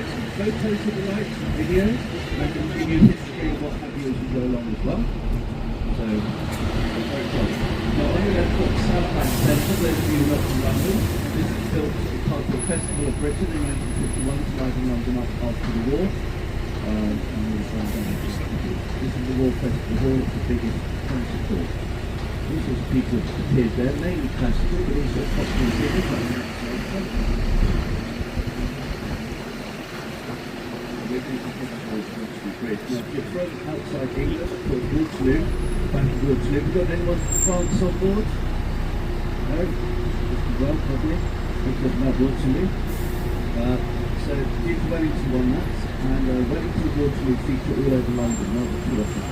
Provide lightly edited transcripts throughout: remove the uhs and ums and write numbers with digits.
some photos of the lights, some videos, and I can give you history and what have you as we go along as well. So, very cool. Now, on your left, got South Bank Centre, those of you who are from London. This is built as part of the Festival of Britain in 1951 to liven London up after the war. This is the War Festival Hall, it's the biggest concert hall. All sorts of people have appeared there, mainly classical, but also popular singers like now, if you're from outside England, of course, Waterloo, back to Waterloo. Have we got anyone from France on board? No? Just well, probably. Because of Waterloo. So, Duke Wellington won that, and Wellington and Waterloo feature all over London, not too often.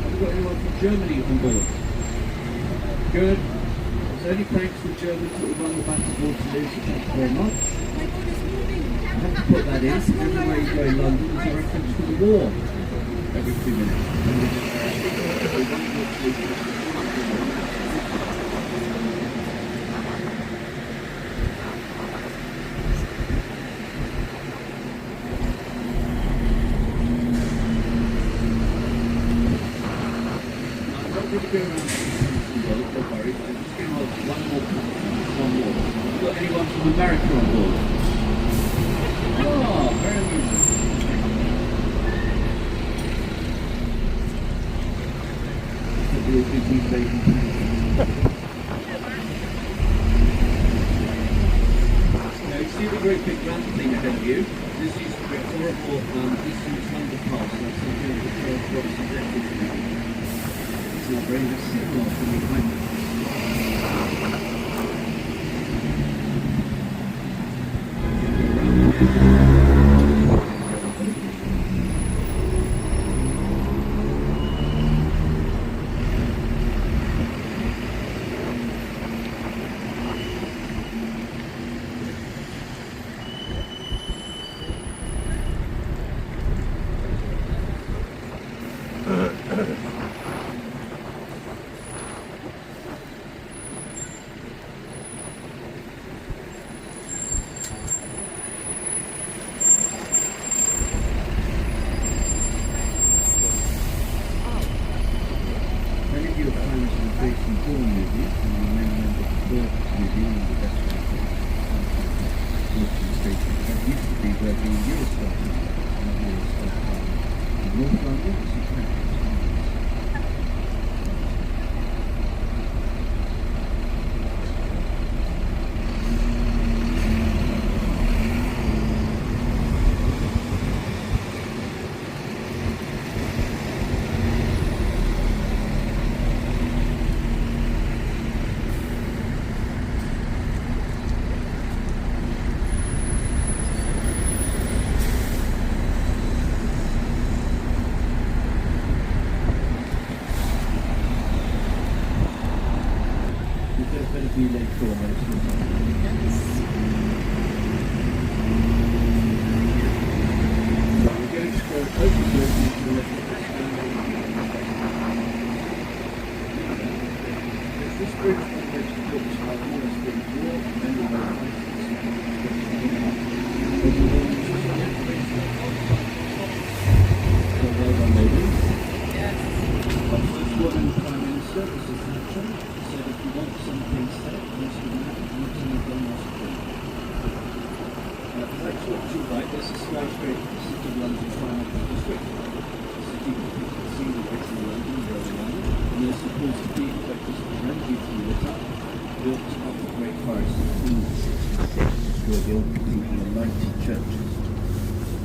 Have we got anyone from Germany on board? Good. So any thanks to the Germans that won the Battle of Waterloo, so thank you very much. I have to put that in, everywhere you go in London is a reference to the war every 2 minutes. I'm not going to go around don't worry, I'm just going to hold one more. Have you got anyone from America on board? Oh, very amusing. Real busy baby. Now you see the great big ramp thing ahead of you. This used to be a horrible distance underpass. That's the thing that the drops of death. It's not very much signal from behind it.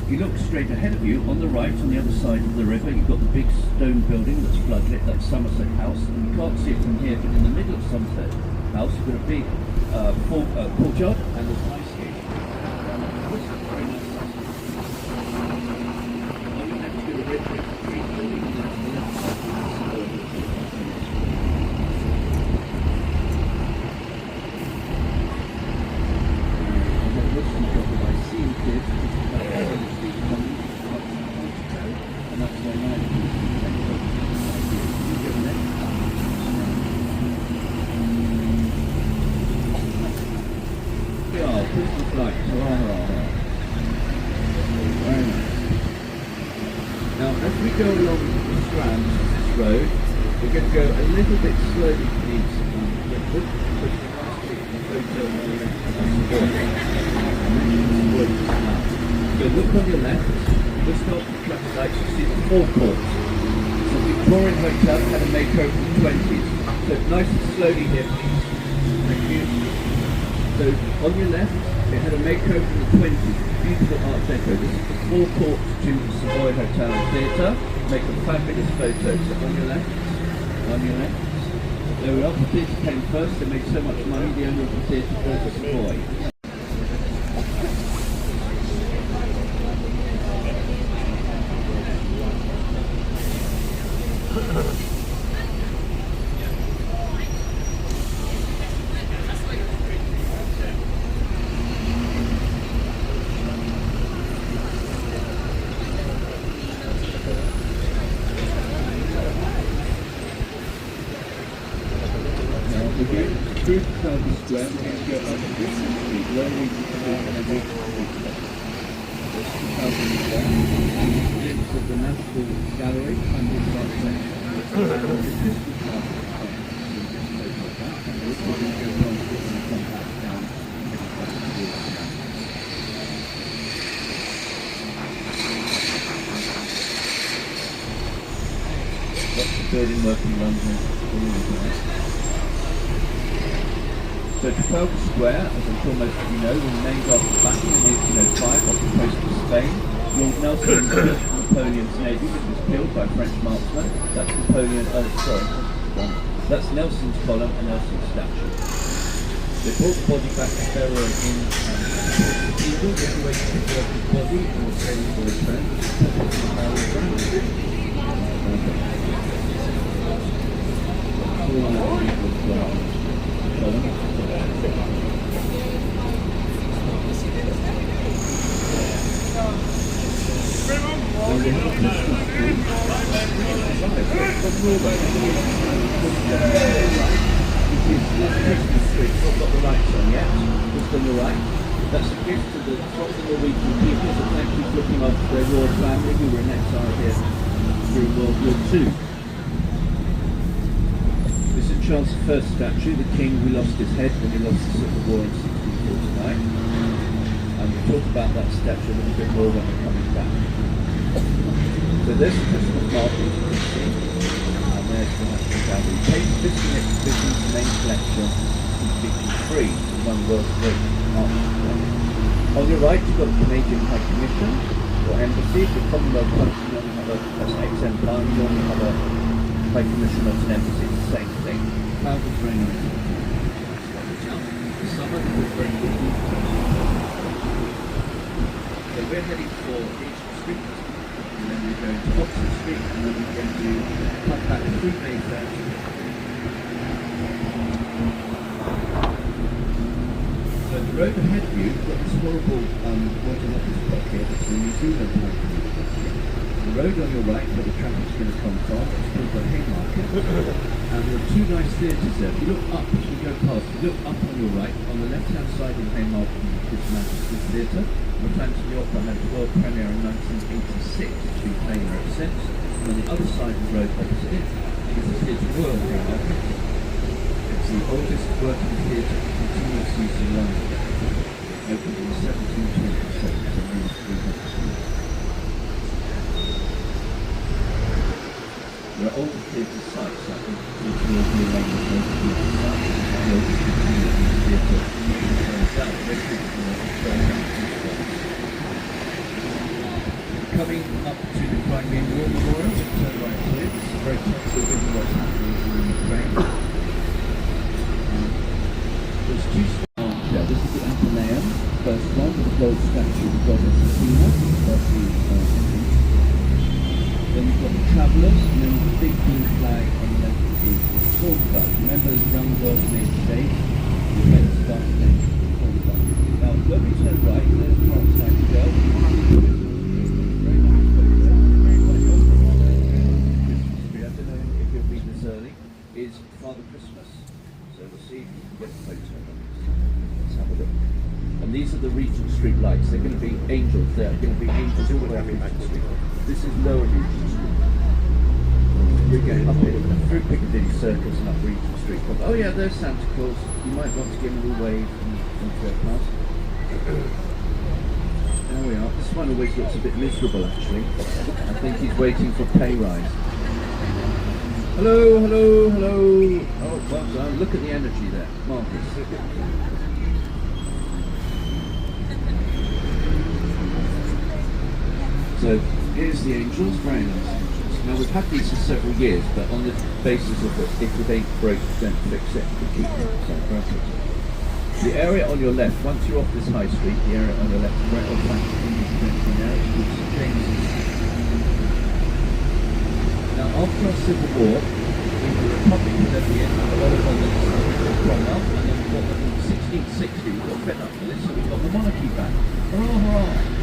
If you look straight ahead of you, on the right, on the other side of the river, you've got the big stone building that's floodlit, that's Somerset House, and you can't see it from here, but in the middle of Somerset House, you've got a big courtyard, and there's an ice skate. Very nice. I'm going to have to do a red brick street building on the left side. go along the Strand, this road, we're going to go a little bit slowly for these Brentford, but you can actually the photo on the left and the right. So look on your left, just off the traffic lights, you see the forecourt. So Victorian Hotel had a makeover in the 20s. So nice and slowly here, please. Thank you. So on your left, it had a makeover in the 20s. Beautiful Art Deco. This is the forecourt to the Savoy Hotel and Theatre. Make a fabulous photo. So on your left, They were up, the theatre came first. They made so much money. The owner of the theatre bought the Savoy. Through Trafalgar Square, we're going to go up Regent Street, where we can go and Regent Street. There's Trafalgar Square, glimpse of the National Gallery and the Art Section. And the Christmas market and we're going to go past it and come back down lots of building work in London. So Trafalgar Square, as I'm sure most of you know, was named after the battle in 1805 off the coast of Spain. Lord Nelson built Napoleon's navy, which was killed by a French marksman. That's that's Nelson's column and Nelson's statue. They brought the body back to burial in Cathedral, getting away to pick up his body and was praying for his friend. Christmas Street, not got the lights on yet, just on the right. That's a gift to the Norwegian people, so thank you for looking after their royal family who were in exile here during World War II. This is Charles I statue, the king who lost his head when he lost the Civil War in 1649. And we'll talk about that statue a little bit more when we're coming back. So there's the Christmas market, you can see. And there's the National Gallery. Page 15 exhibitions, the main collection, completely free. It's one world's greatest art display. On your right, you've got the Canadian High Commission, or Embassy. The Commonwealth country normally have as an ex-empire, you normally have a High Commission, not an embassy. It's the same thing. Cloud was very nice. The summer was very good. So we're heading for Regent Street, and then we're going to Oxford Street, and then we're going to come back through Mayfair. So the road ahead of you, you've got this horrible water office block here, it's the New Zealand High Commission. The road on your right, where the traffic's going to come from, it's called the Haymarket. And there are two nice theatres there. If you look up, as we go past, you look up on your right, on the left-hand side of Haymarket is the Manchester Theatre. The Phantom Opera had a world premiere in 1986, it's been playing ever since. And on the other side of the road opposite it is the Theatre Royal Haymarket. It's the oldest working theatre in continuous use in London. Opened in 1727, so nearly 300 years. There are older theatre sites, I think, which will be along the theatre sites, the oldest continuous use theatre down coming up to the Crimean War Memorial, turn right to it. It's very topical given what's happening in Ukraine. There's two spots there. This is the Athenaeum, first one, with the gold statue of the goddess Athena, that's the entrance. Then you've got the Travellers, and then the big blue flag on the left of the Storm Club. Remember the young girls in 8th stage? The event started in the Storm Club. Now, when we turn right, there's the front side to go. Is Father Christmas. So we'll see if you can get a photo of this. Let's have a look. And these are the Regent Street lights. They're going to be angels there. They're going to be angels all the way up Regent Street. This is Lower Regent Street. We're going up it through Piccadilly Circus and up Regent Street. Oh yeah, there's Santa Claus. You might want to give him a wave and go past. There we are. This one always looks a bit miserable actually. I think he's waiting for pay rise. Hello, hello, hello. Oh, well done. Look at the energy there. Marvellous. So here's the angels, very nice angels. Now we've had these for several years, but on the basis of that if it ain't broke, don't fix it, we keep it. So perfect. The area on your left, once you're off this high street, the area on your left, right off back to English Gentleman area, is called St James's. Now after our Civil War, the Republic was at the end of a lot of others Cromwell, and then we got in 1660, we got fed up with this, so we got the monarchy back. Hurrah, hurrah!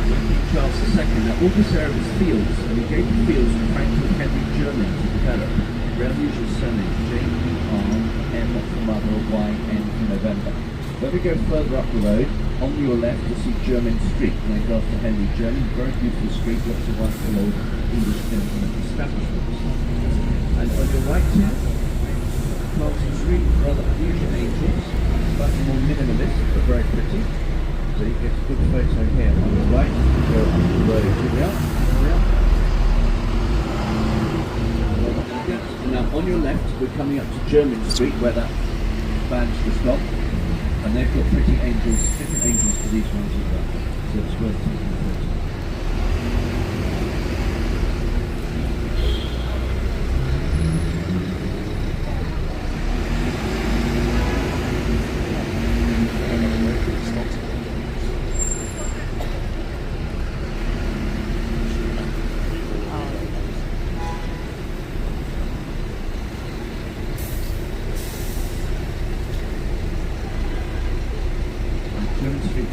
King Charles II. Now all this area was fields, and he gave the fields to Franklin Henry German to develop. Very unusual surname, J-E-R-M for mother, Y-N for November. When we go further up the road, on your left you'll see German Street, named after Henry German. Very beautiful street, lots of wonderful old English gentlemen establishments. And on your right here, Carlton Street, rather unusual angels, slightly more minimalist, but very pretty. So you get a good photo here on the right, go up the road. Here we are, here we are. Now on your left, we're coming up to German Street, where that band's just stopped. And they've got pretty angels, different angels for these ones as well. So it's worth taking a photo.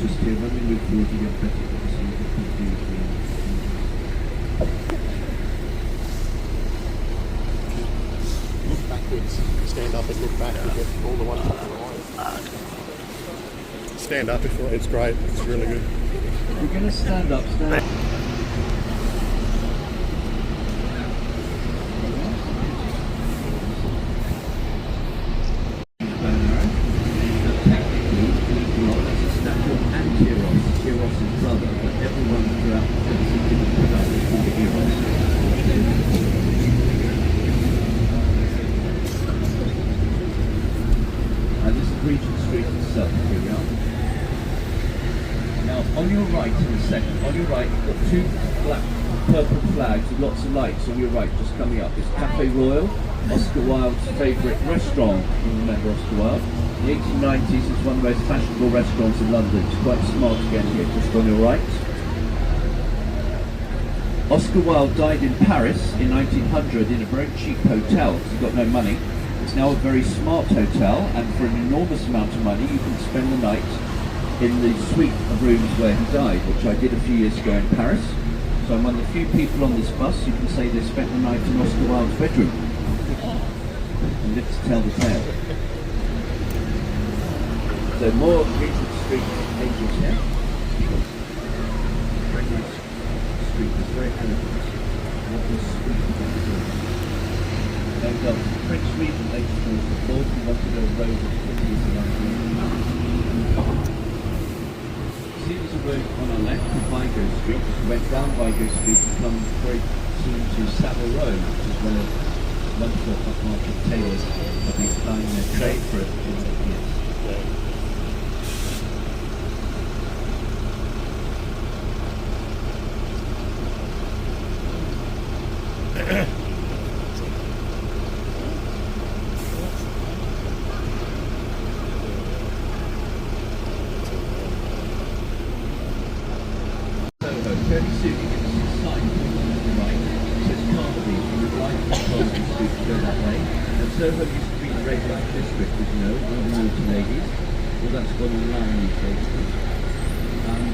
Just here, when we move forward, you get better so you can do Look backwards, stand up and look back to get all the ones on the line. Stand up if it's great, it's really good. We're going to stand up, stand up. Regent Street itself, here we are. Now on your right in a second, on your right you've got two black purple flags with lots of lights on your right just coming up. It's Cafe Royal, Oscar Wilde's favourite restaurant. You remember Oscar Wilde? In the 1890s it's one of the most fashionable restaurants in London. It's quite smart getting it just on your right. Oscar Wilde died in Paris in 1900 in a very cheap hotel because he got no money. It's now a very smart hotel, and for an enormous amount of money you can spend the night in the suite of rooms where he died, which I did a few years ago in Paris. So I'm one of the few people on this bus who can say they spent the night in Oscar Wilde's bedroom and live to tell the tale. So more Regent Street angels here. Very nice street, it's very elegant. What was sweet about the road. Named after the French Regent later towards the fourth, who wanted a road as quickly as the right. See, there's a road on our left called Vigo Street. Just went down Vigo Street and comes very soon to Savile Row, which is where wonderful upmarket tailors have been plying their trade for 200 years. Fairly soon you get to see a sign pointing to the right. It says Carnaby, you would like to Carnaby Street to go that way. And Soho used to be the red light district, as you know, all the naughty ladies. Well, that's gone online these days.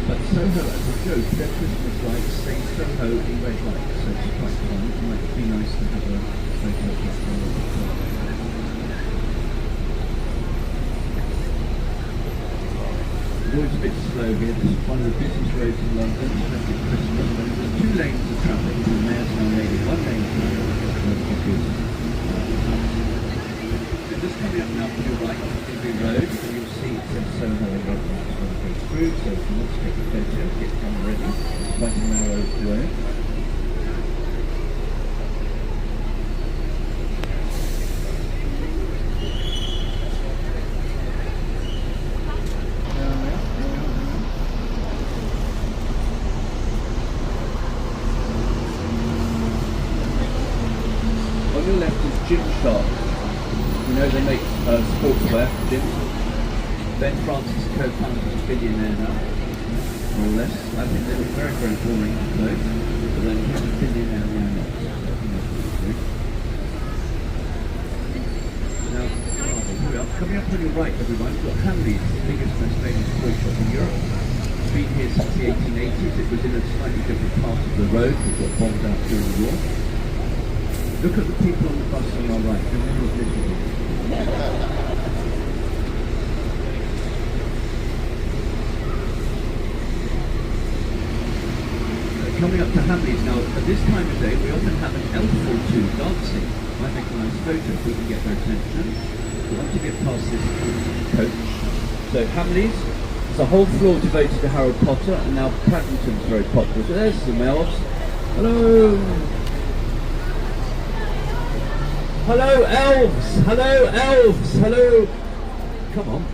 But Soho, as a joke, their Christmas lights say Soho in red light, so it's quite fun. It might be nice to have a photo of that. always a bit slow here. This is one of the busiest roads in London, especially at Christmas. There's 2 lanes of traffic, and the mayor's now made it 1 lane of traffic. So just coming up now to your right on Piccadilly Road, and you'll see it says Soho Road when it goes through. So if you want to take a photo, get one ready. It's quite a narrow road. On your left is Gymshark. You know they make sportswear for gyms. Ben Francis co-founded a billionaire now, more or less. I think they were very, very boring clothes, but then he's a billionaire now. Now, here we are. Coming up on your right, everyone, you've got Hamleys, the biggest, most famous toy shop in Europe. It's been here since the 1880s. It was in a slightly different part of the road. It got bombed out during the war. Look at the people on the bus on our right. They're all miserable. Coming up to Hamleys now, at this time of day, we often have an elf or two dancing. Might make a nice photo if we can get their attention. We want to get past this coach. So Hamleys, it's a whole floor devoted to Harry Potter, and now Paddington's very popular. So there's some elves. Hello! Hello, elves! Hello, elves! Hello! Come on.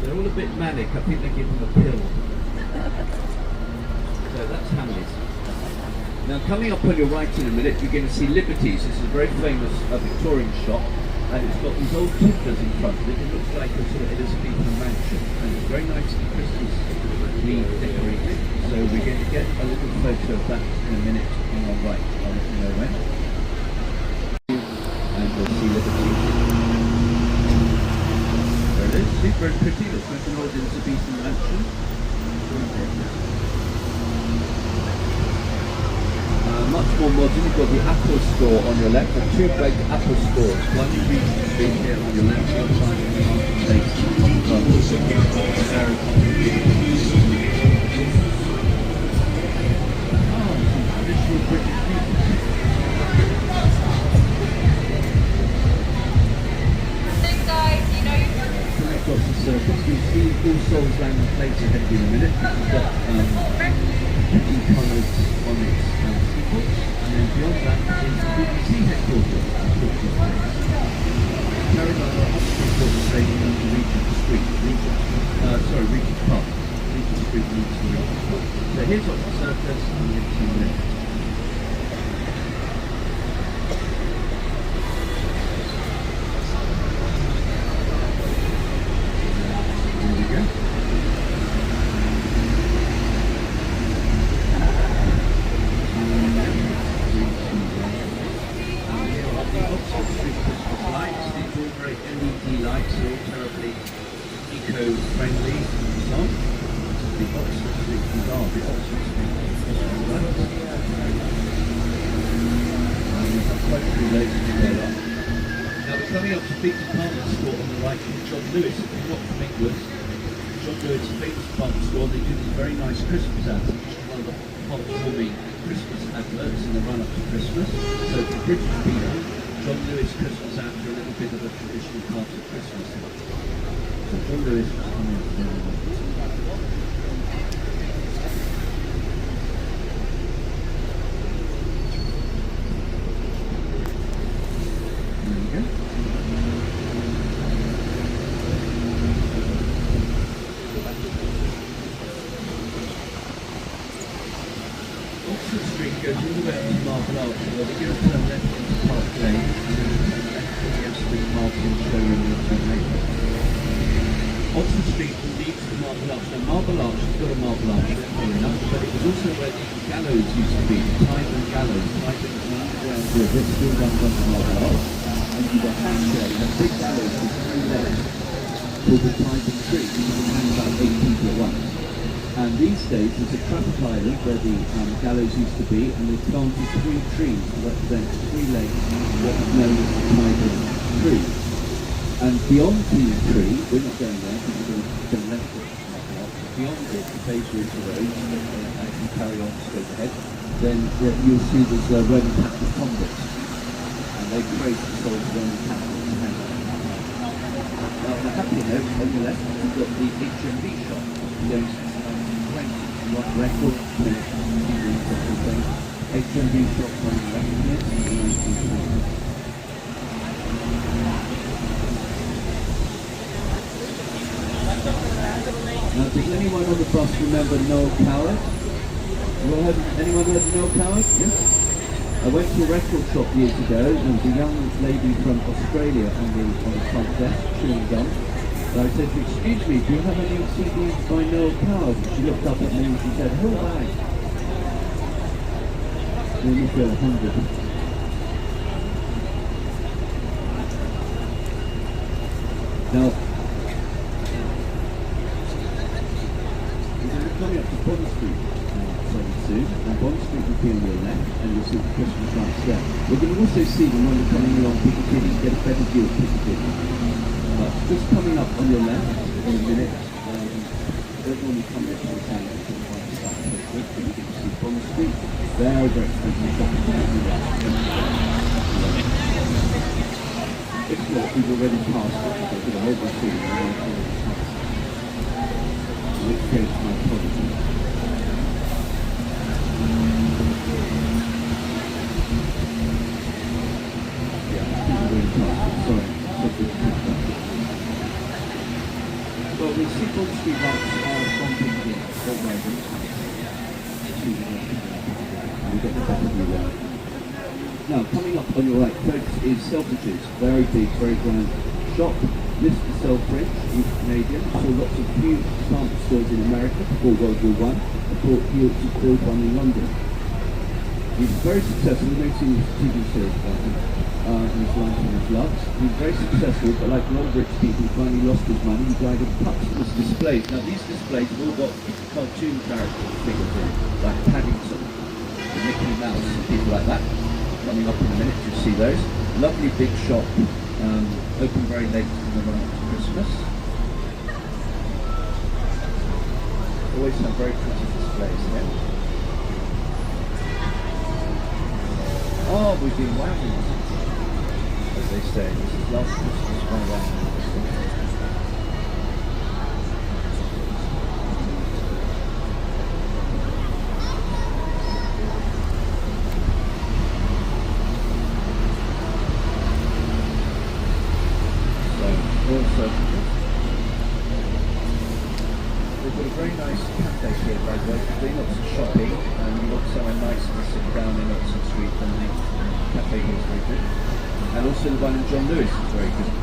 They're all a bit manic. I think they give them a pill. So that's Hamleys. Now coming up on your right in a minute, you're going to see Liberty's. This is a very famous Victorian shop, and it's got these old Tudors in front of it. It looks like a sort of Elizabethan mansion, and it's very nicely Christmas-themed decorated. So we're going to get a little photo of that in a minute on our right. I'll let you know when. And we'll see Liberty. There it is. See, very pretty. Looks like an old Elizabethan mansion. Much more modern, you've got the Apple store on your left, and 2 big Apple stores. One in Regent Street here on your left, the other side on the marketplace on the right. Some traditional British music. We've got some circus. You'll see All Souls Land and Plates ahead of you in a minute. We've got colours on its sequence, and then beyond that is the BBC headquarters. Carried on up to the station and Regent Street. Regent Park. Regent Street leads to Regent Park. So here's what's the circus, and it's in there. Here we go. LED lights are all terribly eco-friendly and so on. The Oxford Street Bazaar, the Oxford Street Christmas lights. We've got quite a few loads to go up. Now we're coming up to big department store on the right from John Lewis. If you're not from England, John Lewis, a famous department store, they do these very nice Christmas ads. It's one of the hot-performing Christmas adverts in the run-up to Christmas. So for British people, John Lewis Christmas after a little bit of a traditional part of Christmas. So John Lewis was coming up there. There we go. Oxford Street goes all the way up to Marble Arch, so we're going to turn left into Park Lane, and then turn left to the Aston Martin showroom in Mayfair. Oxford Street leads to Marble Arch. Now Marble Arch has got a Marble Arch, funnily enough, but it was also where the gallows used to be, the Tyburn gallows. Tyburn is an underground river, still runs under Marble Arch, and you've got Hampshire, you have big gallows with 3 legs, called the Tyburn Tree, you can hang about 8 people at once. And these days there's a traffic island where the gallows used to be, and they've planted 3 trees to represent 3 legs, what is known as the Tyburn Tree. And beyond the tree, we're not going there because we're going to left it. Beyond it, the Bay Bridge Road, and you carry on straight ahead, then you'll see there's Roman Catholic convents. And they pray for the souls of Roman Catholics. Now, the happy note, on the left, you've got the HMV shop. Going since 1920. You want record, HMV shop on the left here, since 1920. Now, does anyone on the bus remember Noel Coward? Anyone heard of Noel Coward? Yes? I went to a record shop years ago, and there was a young lady from Australia on the front desk, chewing gum. And I said, excuse me, do you have any CDs by Noel Coward? She looked up at me and she said, who am I? Let me go 100. Now, coming up to Bond Street very soon, and Bond Street will be on your left, and you'll see the Christmas lights there. We're going to also see them when we're coming along Piccadilly, get a better view of Piccadilly. Just coming up on your left in a minute, don't normally come up to the town on the right side of the street, but you can see Bond Street, very, very expensive shopping everywhere. If not, we've already passed it, because the whole street is in which case my apologies. Well, the Bond Street lights are from Piccadilly, don't worry, we've got the back of you there. Now, coming up on your right, folks, is Selfridges. Very big, very grand shop. Mr. Selfridge, he's Canadian, saw lots of huge department stores in America before World War I, and thought he ought to build one in London. He's very successful, we've never seen this TV series about him, in his life and his loves. He's very successful, but like a lot of rich people, he finally lost his money, he died of Huxley's displays. Now these displays have all got cartoon characters figures in, like Paddington, and Mickey Mouse, and people like that. Coming up in a minute, you'll see those. Lovely big shop, open very late in the run up to Christmas. Always have very pretty displays here. Oh, we've been wowing, as they say. This is last Christmas, one wow. Also, we've got a very nice cafe here, by the way. Doing lots of shopping, and you look somewhere nice to sit down in Oxford Street, and the cafe here is very good. And also the one in John Lewis is very good.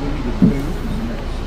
Winnie the Pooh is the next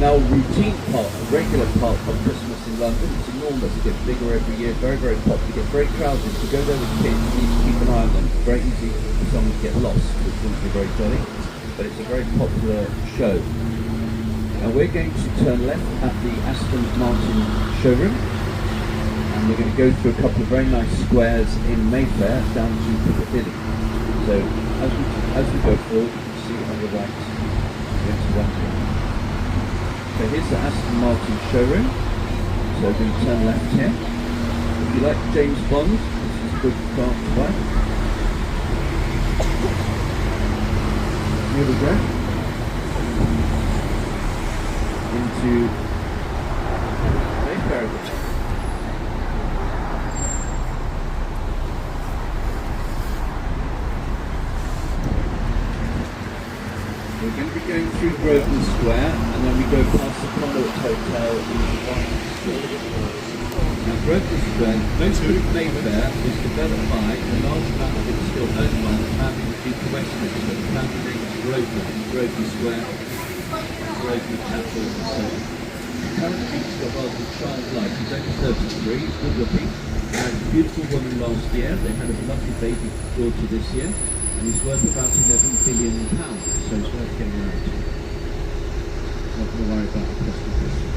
now routine part, regular part of Christmas in London. It's enormous, it gets bigger every year, very, very popular, it gets very crowded. To go there with kids, you need to keep an eye on them. It's very easy for someone to get lost, which wouldn't be very jolly, but it's a very popular show. Now we're going to turn left at the Aston Martin showroom, and we're going to go through a couple of very nice squares in Mayfair down to Piccadilly. So as we go forward, you can see on the right, we're going to run here. So here's the Aston Martin showroom. So we're going to turn left here. If you like James Bond, this is a good car to buy. Here we go. Into Mayfair. We're going to be going through Grosvenor Square, and then we go past the Connaught Hotel in the Wine Street. Now Trafalgar Square, most of Mayfair was developed by, a large amount of it is still owned by the family of Duke of Westminster. The family name is Grosvenor Square, Grosvenor Chapel, and so on. The current feature of Arthur Childlife is only 33, it's good looking, and a beautiful woman last year. They had a lovely baby daughter this year, and he's worth about £11 billion, so it's worth getting out to. Not going to worry about the cost of Christmas.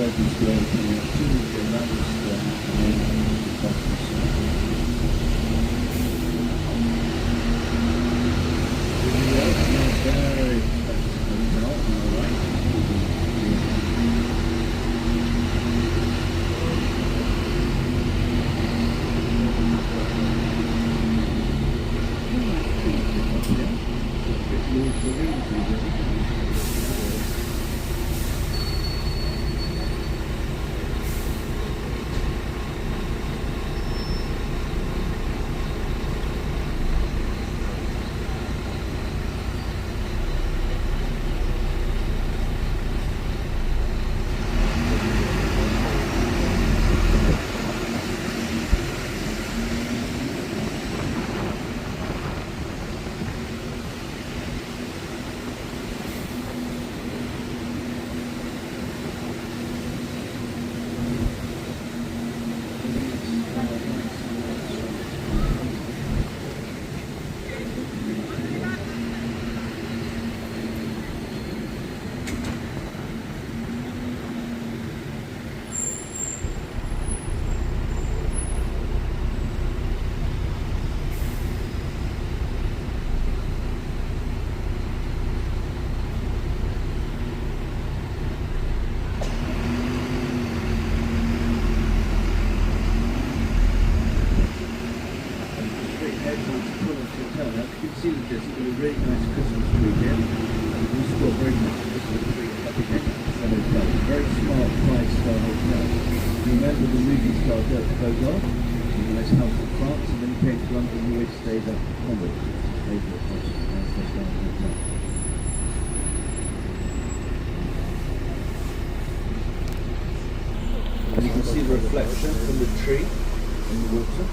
Regent Street coming up to the London Square and then the Trafalgar Square. Very expensive hotel, am I right? See that there's a really nice Christmas tree here. We've got very much Christmas tree up against the hotel. Very smart 5-star hotel. You remember the movie star Trafalgar? A nice house in France, and then he came to London and always stayed at Conway. Favourite hotel. And you can see the reflection from the tree in the water.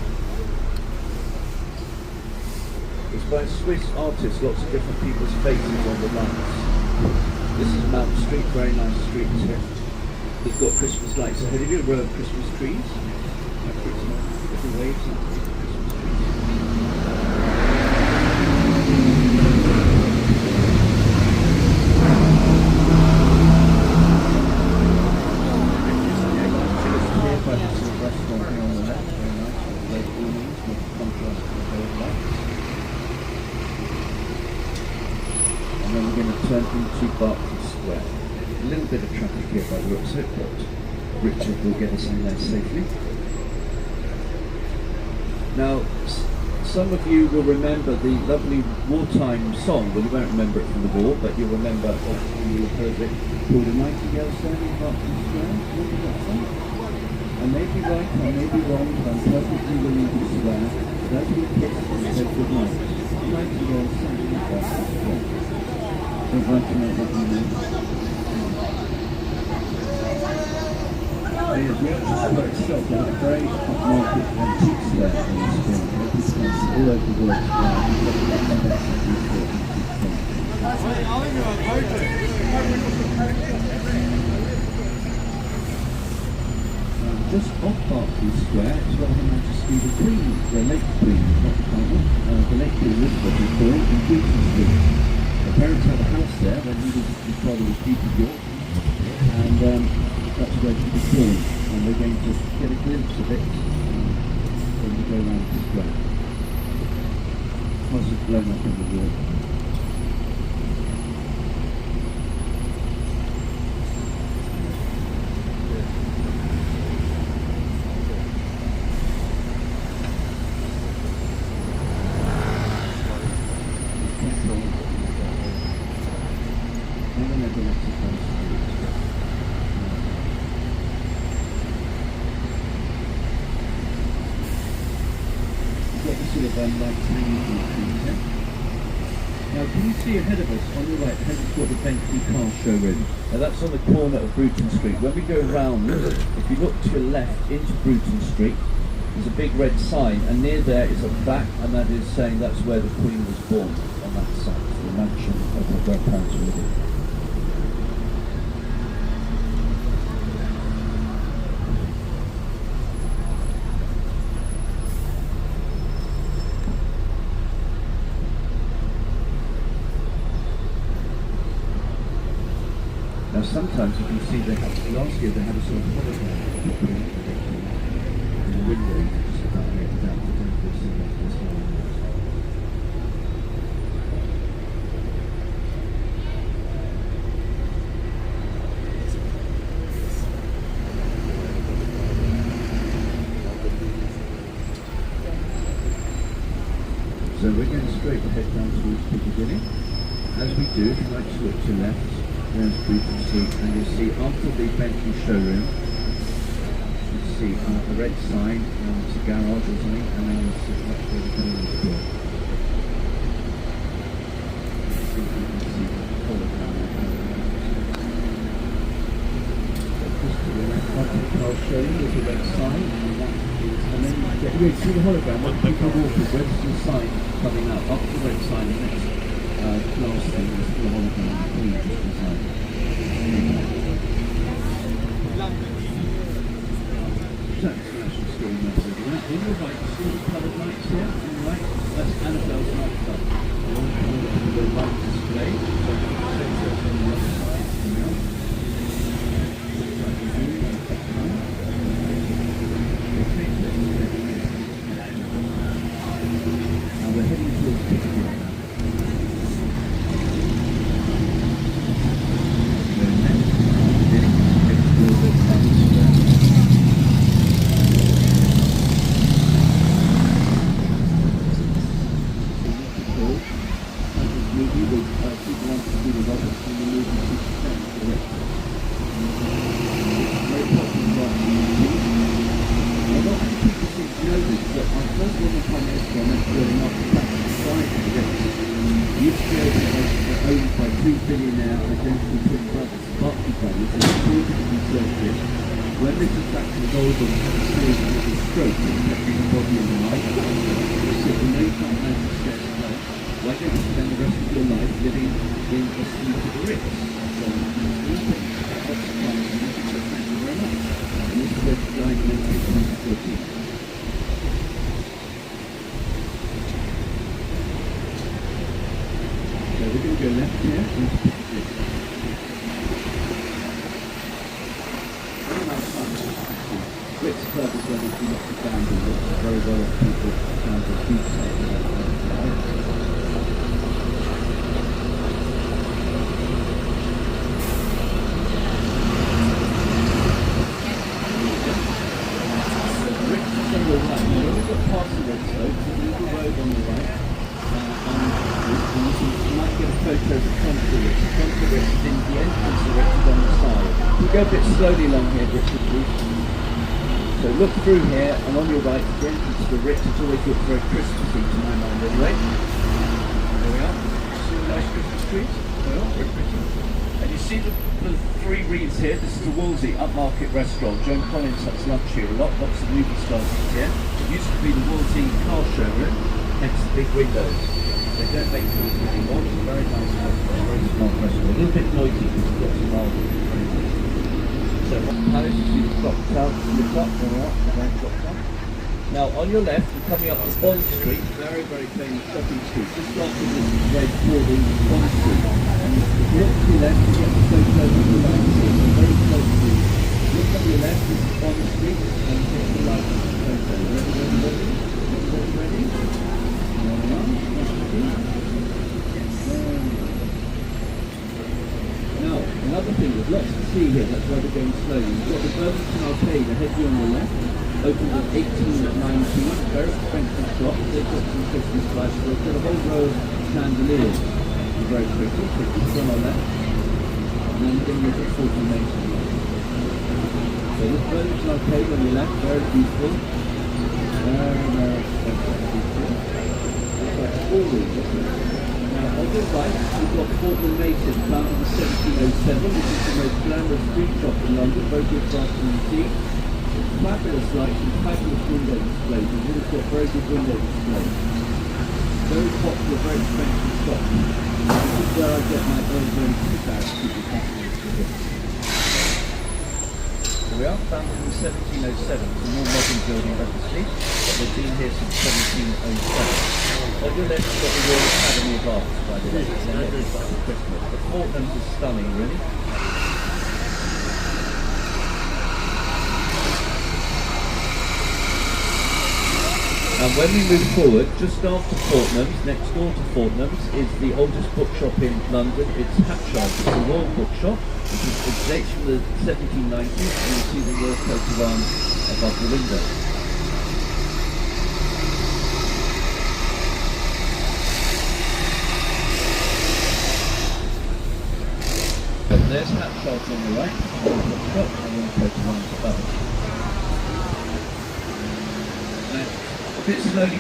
It's by a Swiss artist, lots of different people's faces on the lights. This is Mount Street, very nice streets here. It's got Christmas lights ahead of you, a row of Christmas trees. Different waves of Christmas trees. Here by this restaurant here on the left, very nice, with red awnings, with contrast to the gold lights. And then we're going to turn into Berkeley Square. A little bit of traffic here by the looks of it, but Richard will get us in there safely. Now, some of you will remember the lovely wartime song. Well, you won't remember it from the war, but you'll remember, you'll have heard it, called A Nightingale Standing Berkeley Square. Remember that song? I may be right, I may be wrong, but I'm perfectly willing to swear that we kissed and said good night. A nightingale standing in Berkeley Square. I'd like to know what you mean. There's Regent Street itself, there's a very hot market antiques there in the spring. It's all over the world. Just off Berkeley Square is where Her Majesty the Queen, the late Queen, not the current one, the late Queen Elizabeth is born in Regent Street. Her parents had a house there when his father was Duke of York, and that's where she was born. And we're going to get a glimpse of it when we go around the square. House is blown up in the war. Lights hanging from the trees here. Now, can you see ahead of us, on your right hand, you've got the Bentley car showroom. Now, that's on the corner of Bruton Street. When we go round, if you look to your left into Bruton Street, there's a big red sign, and near there is a plaque, and that is saying that's where the Queen was born, on that site, the mansion of her grandparents were living. Now sometimes you can see they have, last year they had a sort of hologram of the Queen in the window, just about here, down to this line. So we're going straight ahead down towards Piccadilly. As we do, if you like to look to your left, there's Bruton Street, and you'll see after the Bentley showroom, you'll see a red sign, it's a garage or something, and then you'll see that's where the Queen was born. You can see the hologram there. Just to the left, I'll show you, there's a red sign, and then you see the hologram, when people walk, where's the sign coming out, up the red sign, the next last thing is the hologram of the Queen just beside it. That's National School message. On your right, you see the coloured lights here? On the right, that's Annabelle's nightclub. Along the right display, so you can see it on the other side. Now we're heading towards Piccadilly. When this attraction is over and has a series of little strokes affecting the body and the life, so you know you can't manage to stay at home, why don't you spend the rest of your life living in a suite of the Ritz? So that's fine. Thank you very much. And this is where the guide went in 2014. So we're going to go left here into Piccadilly. Ritz Club is where there's lots of gambling, very well off people found the beach Ritz is on your right. Now when we got past the Ritz though, there's a little road on the right, and you might get a photo of the front of the Ritz. The front of the Ritz is in the entrance, the Ritz is on the side. We go a bit slowly along here, Bristol Street. So look through here, and on your right, the entrance to the Ritz, it's always looked very Christmassy to my mind anyway. There we are. See the nice Christmas trees? They are very pretty. And you see the three reeds here. This is the Wolsey upmarket restaurant. Joan Collins has lunch here a lot. Lots of movie stars eat here. It used to be the Wolsey car showroom, hence the big windows. They don't make things anymore. It's a very nice restaurant, very smart restaurant. A little bit noisy because it's got some marble. So Palace, you see the clock tower lift up, there we are, the round clock tower. Now on your left, we're coming up to Bond Street, very, very famous shopping street. Just after this is very broad in Bond Street. And if you look to your left, you get the photo of the light here, so very close to you. Look on your left, this is Bond Street, and get the light of the photo. Ready? Ready? There we are. Now, another thing, there's lots to see here, that's why we're going slowly. You've got the Burlington Arcade ahead of you on the left, opened in 1819, very expensive shop. They've got some Christmas lights, they've got a whole row of chandeliers. They're very pretty, so it's on our left. And then we're going to get 40 Main Street. So this Burlington Arcade on your left, very beautiful. Very, very expensive. It's like 4 rooms, isn't it? Now, On your right, we've got Fortnum Mason, founded in 1707, which is the most glamorous street shop in London, very good for afternoon tea. Fabulous lights and fabulous window displays. We've always got very good window displays. Very popular, very expensive shop. This is where I get my own very good bags to the customers to hit. We are founded in 1707, it's a more modern building, obviously. They've been here since 1707. On your left, you've got the Royal Academy of Arts, by the way. The Fortnums is stunning, really. And when we move forward, just after Fortnum's, next door to Fortnum's, is the oldest bookshop in London. It's Hatchard. It's a royal bookshop. It dates from the 1790s, and you see the royal coat of arms above the window. There's Hatchard on the right, the bookshop, and the coat of arms above it. Bit slowly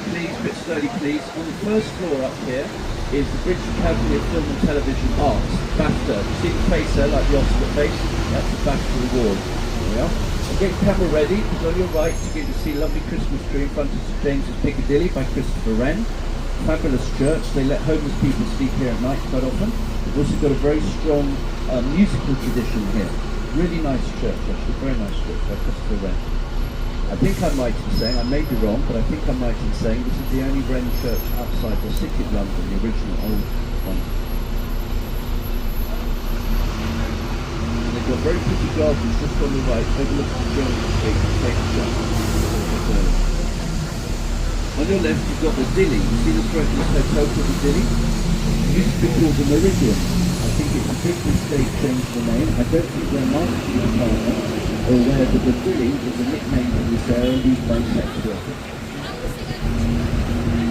please. On the first floor up here is the British Academy of Film and Television Arts, BAFTA. You see the face there, like the Oscar face? That's the BAFTA award. There we are. So get your camera ready, because on your right you get to see a lovely Christmas tree in front of St James's Piccadilly by Christopher Wren. Fabulous church. They let homeless people sleep here at night quite often. They've also got a very strong musical tradition here. Really nice church, actually. Very nice church by Christopher Wren. I think I'm right in saying, I may be wrong, but I think I'm right in saying this is the only Wren church outside the city of London, the original old one. And they've got very pretty gardens just on the right, overlooking Regent Street and Mayfair. On your left you've got the Dilly. You see this hotel called the Dilly? It used to be called the Meridian. I think it's a big mistake changed the name. I don't think their marketing department or aware that the Dilly was a nickname for this area used by sex workers.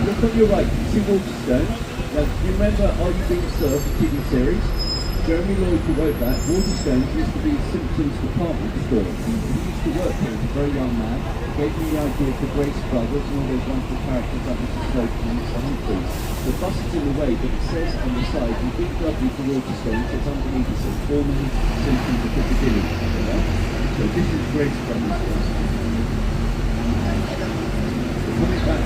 Look on your right, you see Waterstones. Now, do you remember Are You Being Served, the TV series? Jeremy Lloyd, who wrote that, Waterstones used to be Simpson's department store. And he used to work here as a very young man. Gave me the idea for Grace Brothers and all those wonderful characters like Mrs. Slocum and Mr. Humphreys. The bus is in the way, but it says on the side, in big W for Waterstones, it's underneath it says formerly Simpsons of Piccadilly. So this is Grace Brothers. Coming back,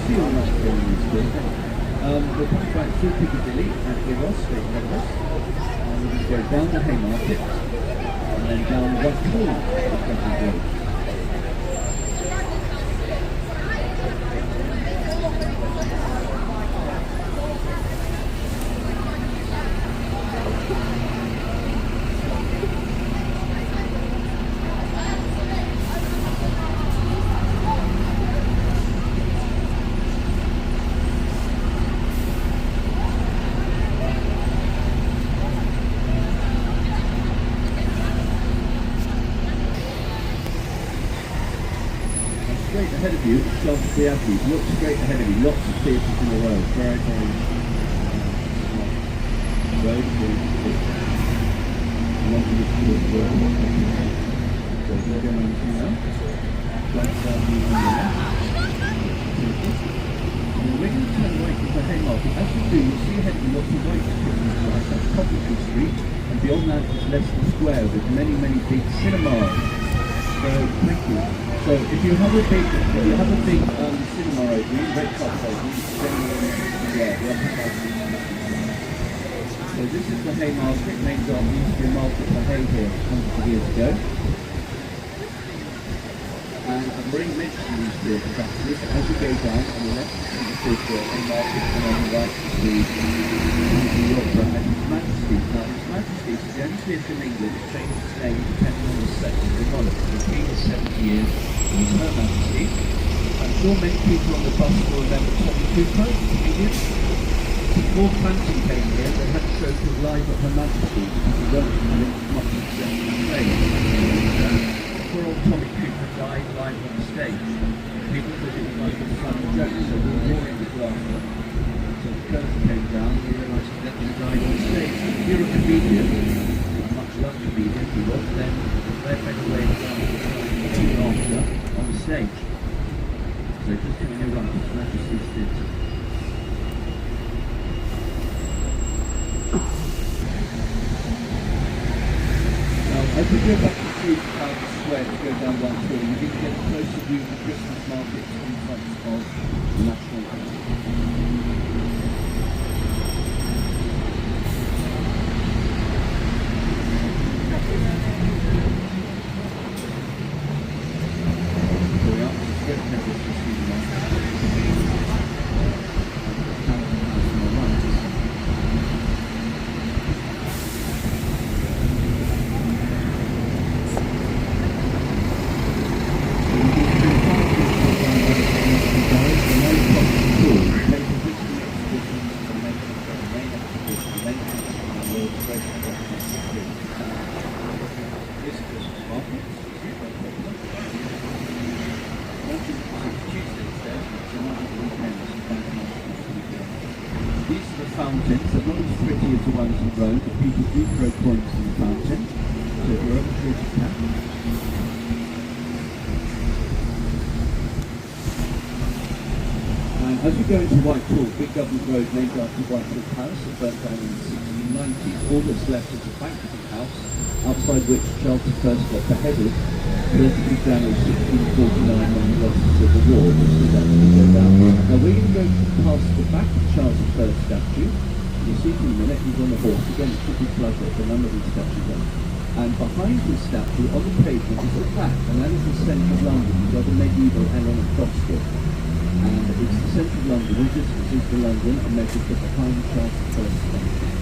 see how much going is good. We're coming back through Piccadilly and Eros, straight ahead of us. And we're going to go down the Haymarket and then down the West Hall of Piccadilly. Straight ahead of you, Shaftesbury Avenue. Look straight ahead of you. Lots of theatres in a row. Very, very road. Lovely short road. So we're going on to now. Right Avenue on the left. And we're going to turn right into Haymarket. As you do, you'll see ahead of you lots of white buildings like that's Coventry Street, and beyond that is Leicester Square with many, many big cinemas. So thank you. So if you have a big cinema opening, red carpet opening, so this is the Haymarket, named after used to be a market for hay here hundreds of years ago. And I've already mentioned these theatres actually, so as you go down on the left, you see the Haymarket, and on the right you see the Opera and His Majesty's. Now His Majesty's is the only theatre in England that changes its name depending on the sector of the monarch. The Queen is 70 years. His Majesty. I'm sure many people on the bus will remember Tommy Cooper, the comedian. Before Clancy came here, they had to show him live at Her Majesty because he won't have much of the play. Poor old Tommy Cooper died live on the stage. People thought it was like a funny joke, so we were roaring with laughter. So the curtain came down and we realised that he died on stage. If you're a comedian, a much loved comedian, he was, then they're better way to laughter on the stage. So just doing a run, His Majesty's Theatre. As we go back to Trafalgar Square to go down Whitehall, you can get a closer view of the Christmas markets in front of the National Gallery. So we are straight ahead with the Stephen Market. Townhouse on the right. These are the fountains. They're not as pretty as the ones in Rome, but people do throw coins in the fountain. So if you're over 40 pounds. And as we go into Whitehall, Big Government Road, named after Whitehall Palace, that burnt down in the 1690s. All that's left is a banqueting house, outside which Charles I got beheaded 30th January 1649 when he lost the Civil War, which did actually go down. Now we're going to go past the back of Charles I's statue. You'll see in a minute, he's on a horse. Again, it should be pleasure, but none of these statues are. And behind his statue, on the pavement, is a plaque, and that is the centre of London, where the medieval Eleanor Cross stood. And it's the centre of London, we just is the London, and measured to behind Charles I's statue.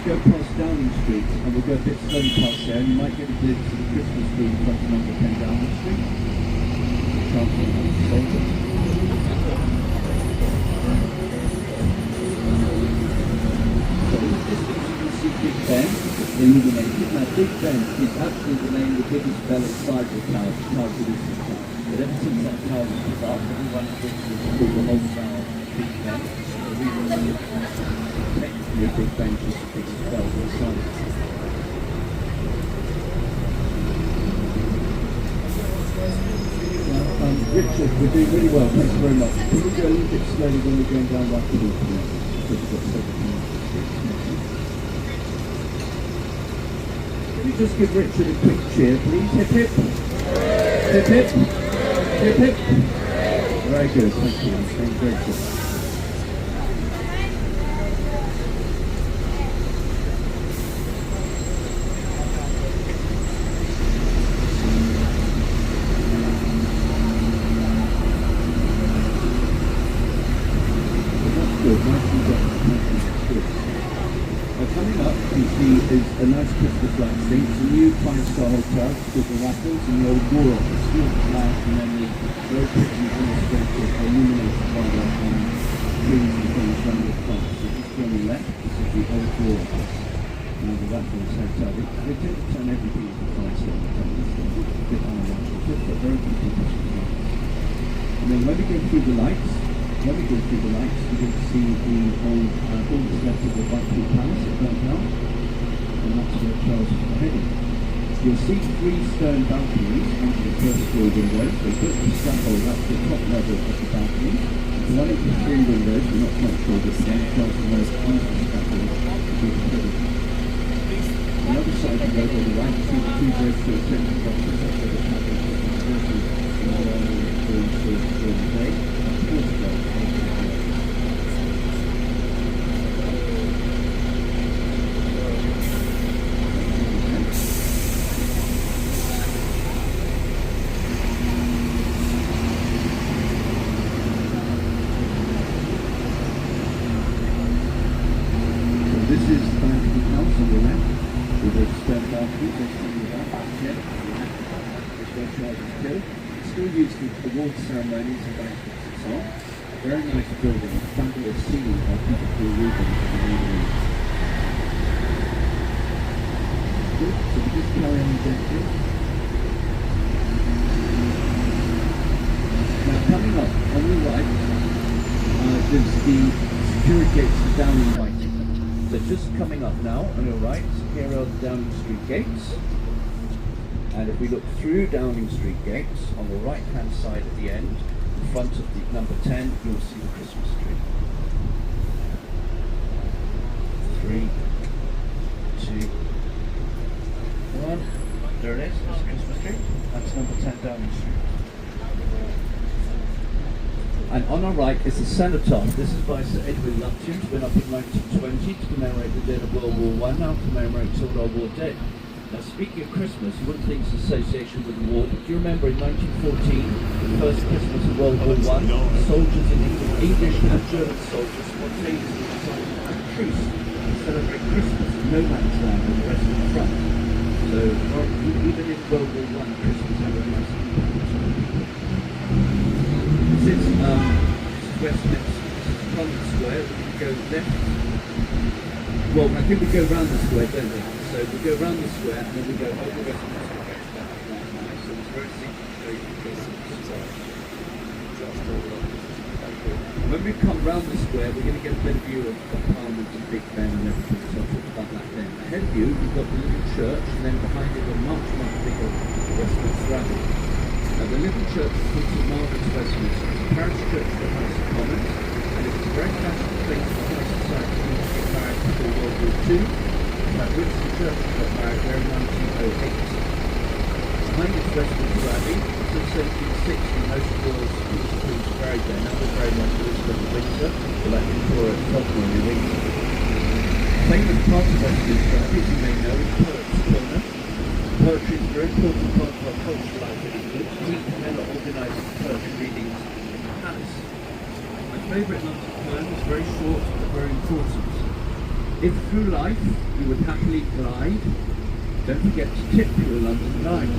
Go past Downing Street and we'll go a bit slowly past there and you might get a glimpse of the Christmas tree in front of number 10 Downing Street. Chanting on the soldier. So in the distance you can see Big Ben illuminated. Now Big Ben is actually the name of the biggest bell inside the tower, the tower to this tower. But ever since that tower was put up, everyone has called the whole tower Big Ben. So we will technically Big Ben is the biggest bell inside it. Richard, we're doing really well, thanks very much. Can we go a little bit slowly when we're going down like the roof? Can you just give Richard a quick cheer, please? Hip hip! Hip hip! Hip hip! Very good, thank you. I'm very grateful. Coming up, you see, is a nice Christmas light thing. It's a new 5-star hotel called the Raffles in the old War Office. Beautiful house, and then the very pretty illustrated, illuminated by the trees and things running the front. So just on the left, this is the old War Office. Now the Raffles Hotel. They tend to turn everything into 5-star hotel. It's a bit unromantic, but very beautiful. And then when we go through the lights, you can see the old all that's left of the Whitehall Palace at burnt down, and that's where Charles was beheaded. You'll see 3 stone balconies under the first floor windows. They put the scaffold up to the top level of the balcony. The one at the 3 windows, we're not quite sure, but again, Charles was under the scaffold to be beheaded. On the other side of the road on the right, you see the 2 very short central boxes. That's where the cabins are converted in the army during the day. is the banqueting house on the left, with the stone balconies on the back. It's where Charles was killed. It's still used for award ceremonies and banquets and so on. Very nice building, fabulous ceiling by Piccadilly Rubens in the main room. Good, so we just carry on gently. Now coming up on the right, there's the security gates to Downing Street. So just coming up now on your right, here are the Downing Street gates. And if we look through Downing Street gates, on the right hand side at the end, in front of the number 10, you'll see the Christmas tree. 3, 2, 1. There it is, there's the Christmas tree. That's number 10 Downing Street. And on our right is the cenotaph. This is by Sir Edwin Lutyens, went up in 1920 to commemorate the dead of World War I, now to commemorate all our war dead. Now speaking of Christmas, you wouldn't think it's association with the war, but do you remember in 1914, the first Christmas of World War I, soldiers in England, English and German soldiers, spontaneously decided to have a truce to celebrate Christmas in no man's land and the rest of the front. So even in World War I, Christmas had a nice impact. This is Westminster, Trafalgar Square. We go left. Well, I think we go round the square, don't we? So we go round the square and then we go over Westminster Gate back to that nice. So it's very simple, very when we come round the square, we're going to get a better view of Parliament and Big Ben and everything, so I'll talk about that then. Ahead of you, you've got the little church, and then behind it a much, much bigger Westminster Abbey. Now, the little church is called St Margaret's Westminster. It's a parish church for the House of Commons, and it's a very fashionable place for high society to get married before World War II. Now, Winston Churchill got married there in 1908. Behind its Westminster Abbey, since 1760, most royals and queens were buried there. Now they're very much Elizabeth of Windsor, or like Victoria Tottenham in Windsor. Famous part of Westminster Abbey, as you may know, is Poets' Corner. Poetry is a very important part of our cultural life in England. Week men are organising poetry readings in the palace. My favourite London poem is very short but very important. If through life you would happily glide, don't forget to tip your London guide.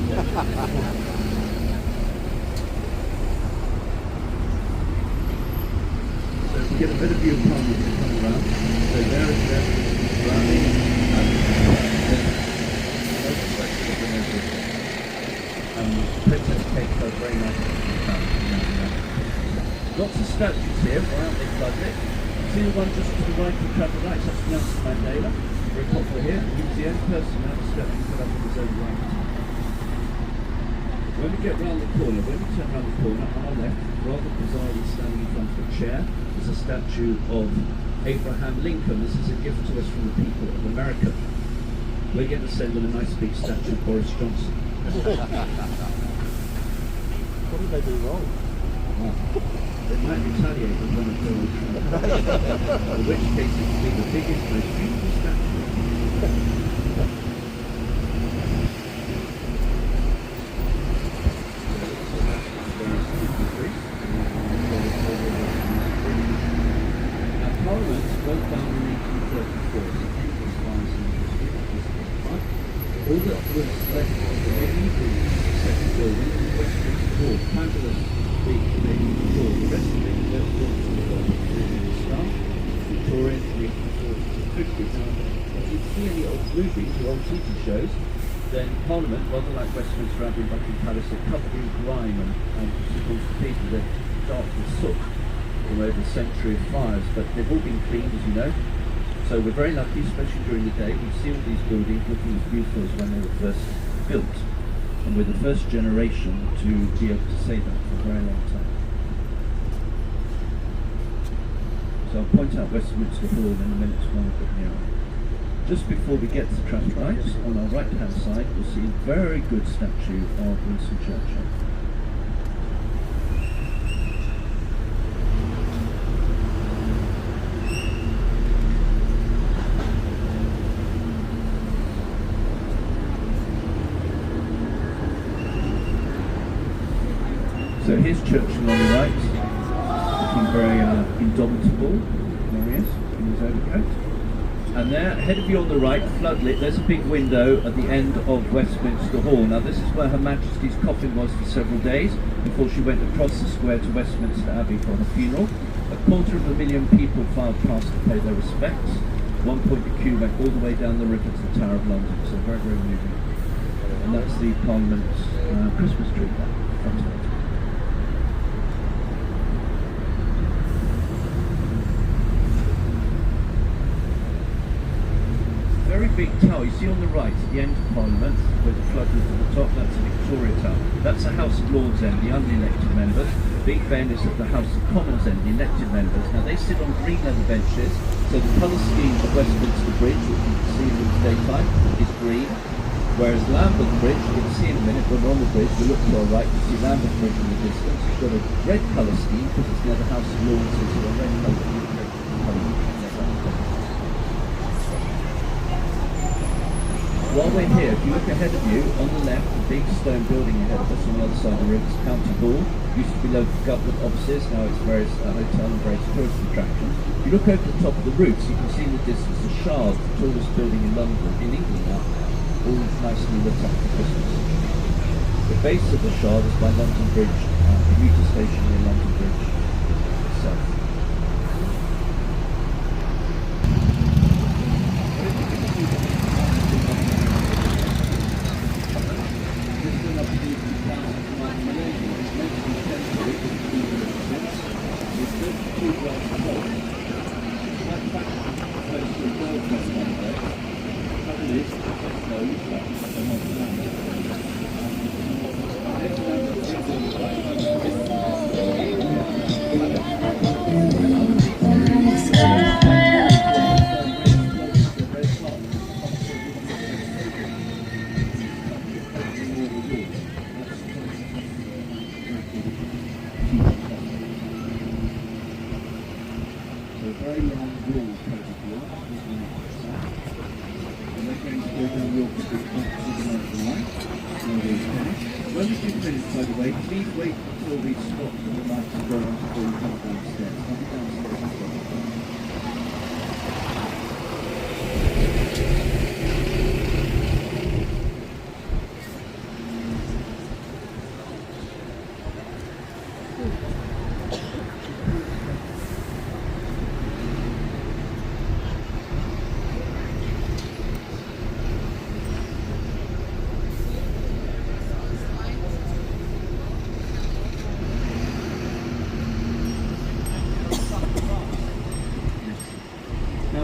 So we get a better view of Parliament to come around. So there is Browning and Princess Kate got very nice. Lots of statues here, aren't they, lovely? See the one just to the right of the traffic lights, that's Nelson Mandela. Very popular here. He's the only person who has a statue put up in his own right. When we get round the corner, when we turn round the corner, on our left, rather bizarrely standing in front of a chair, is a statue of Abraham Lincoln. This is a gift to us from the people of America. We're going to send them a nice big statue of Boris Johnson. What did they do wrong? They might retaliate with one of Donald Trump. In which case it would be the biggest, most beautiful statue. Now Parliament broke down in 1834, so endless fires in history, all that was left of the medieval second building was Westminster Hall, fabulous big medieval hall. The rest of it was built to the start, Victorian, 1840s and 50s. Now, if you see any old movies or old TV shows, then Parliament, rather like Westminster Abbey and Buckingham Palace, are covered in grime and supposed to people, they're dark with soot from over a century of fires, but they've all been cleaned, as you know. So we're very lucky, especially during the day, we see all these buildings looking as beautiful as when they were first built. And we're the first generation to be able to say that for a very long time. So I'll point out Westminster Hall in a minute when we're a bit nearer. Just before we get to the traffic lights, on our right hand side, we'll see a very good statue of Winston Churchill. So here's Churchill on the right, looking very indomitable. There he is, in his overcoat. And there, ahead of you on the right, floodlit, there's a big window at the end of Westminster Hall. Now this is where Her Majesty's coffin was for several days before she went across the square to Westminster Abbey for her funeral. 250,000 people filed past to pay their respects. At one point the queue went all the way down the river to the Tower of London, so very, very moving. And that's the Parliament's Christmas tree there, front of it. Very big tower, you see on the right at the end of Parliament, with the flood roof at the top, that's the Victoria Tower. That's the House of Lords end, the unelected members. Big Ben is at the House of Commons end, the elected members. Now they sit on green leather benches, so the colour scheme of Westminster Bridge, which you can see in the daytime, is green. Whereas Lambeth Bridge, you can see in a minute when we're on the bridge, we look to our right, you see Lambeth Bridge in the distance. It's got a red colour scheme because it's near the House of Lords, so it's got a red colour scheme. While we're here, if you look ahead of you, on the left, the big stone building ahead of us on the other side of the river is County Hall. Used to be local government offices, now it's various hotel and various tourist attractions. If you look over the top of the roofs, you can see in the distance the Shard, the tallest building in London, in England now, all nicely lit up for Christmas. The base of the Shard is by London Bridge, commuter station near London Bridge itself.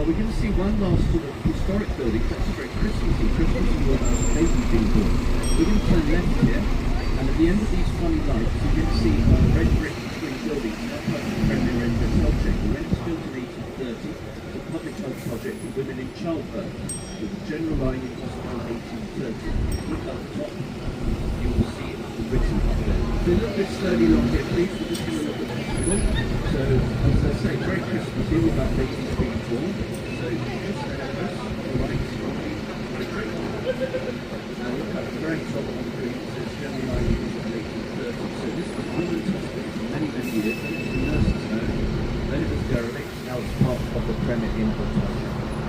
We're going to see one last sort of historic building. That's a very Christmassy baby being born. We're going to turn left here, and at the end of these funny lights, you can see red brick twin buildings. That's like the Premier Inn Hotel Chamber. When it was built in 1830, it's a public health project for women in childbirth, with the general line in hospital 1830. Look up the top, you will see the written up there. So a little bit slowly along here, please. We're just going to look at the hospital. So, as I say, very Christmassy with that baby's being born. So just ahead of us, right, now look at the very top of the green, it says general line in 1830. So this was women's hospital for many, many years. Then it was a nurse's home, then it was derelict, now it's part of the Premier Inn Hotel.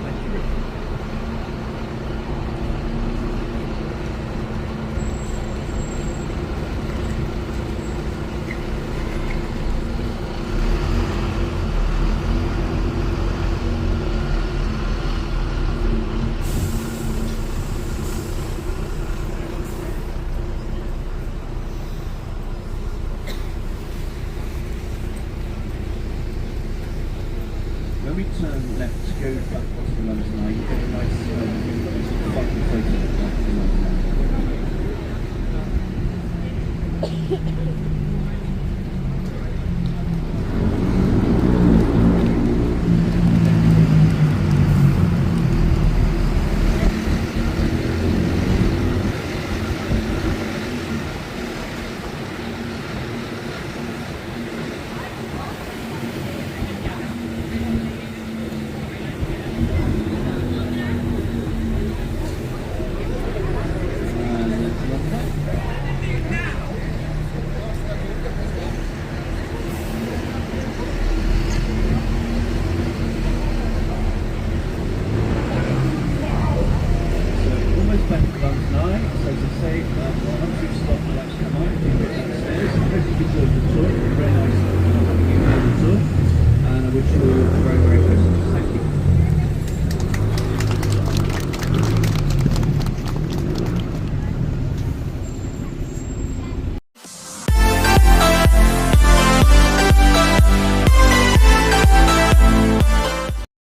Thank you very much. When we turn left to go back across the London Line, you get a nice funky photo of the London Line.